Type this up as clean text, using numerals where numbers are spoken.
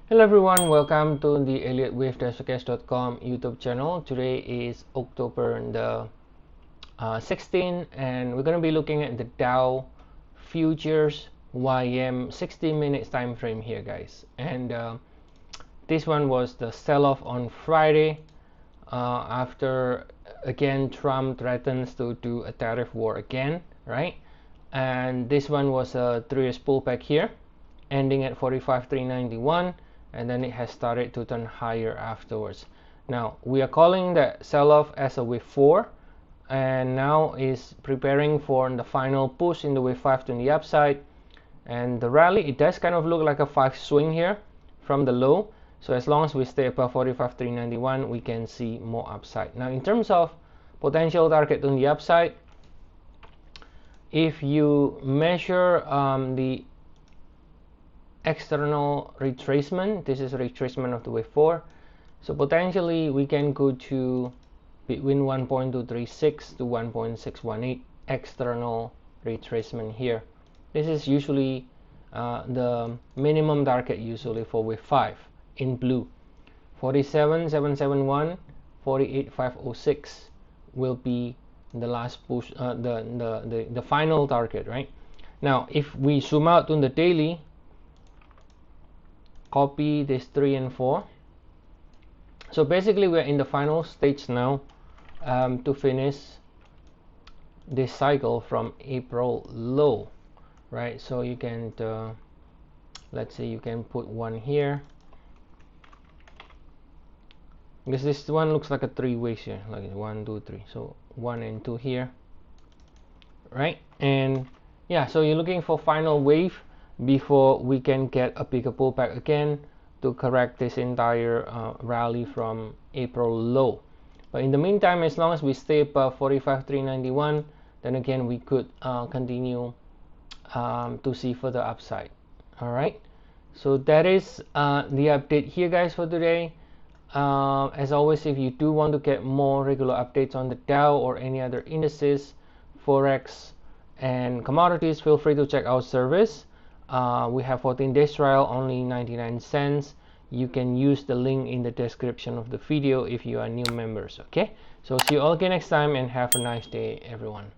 Hello everyone, welcome to the Elliottwave.com YouTube channel. Today is October the 16th, and we're going to be looking at the Dow Futures YM 60 minutes time frame here, guys. And this one was the sell-off on Friday after again Trump threatens to do a tariff war again, right? And this one was a 3-year pullback here, ending at 45,391. And then it has started to turn higher afterwards. Now we are calling that sell-off as a wave 4, and now is preparing for the final push in the wave 5 to the upside. And the rally, it does kind of look like a 5 swing here from the low. So as long as we stay above 45,391, we can see more upside. Now in terms of potential target on the upside, if you measure the external retracement, this is retracement of the wave 4, so potentially we can go to between 1.236 to 1.618 external retracement here. This is usually the minimum target usually for wave 5 in blue. 47,771, 48,506 will be the last push, the final target, right? Now if we zoom out on the daily, copy this 3 and 4. So basically we're in the final stage now to finish this cycle from April low, right? So you can let's say you can put one here, because this one looks like a 3 ways here, like 1 2 3, so 1 and 2 here, right? And yeah, so you're looking for final wave before we can get a bigger pullback again to correct this entire rally from April low. But in the meantime, as long as we stay above 45,391, then again we could continue to see further upside. All right, so that is the update here, guys, for today. As always, if you do want to get more regular updates on the Dow or any other indices, Forex and commodities, feel free to check our service. We have 14 days trial, only 99 cents. You can use the link in the description of the video if you are new members. Okay, so see you all again next time, and have a nice day, everyone.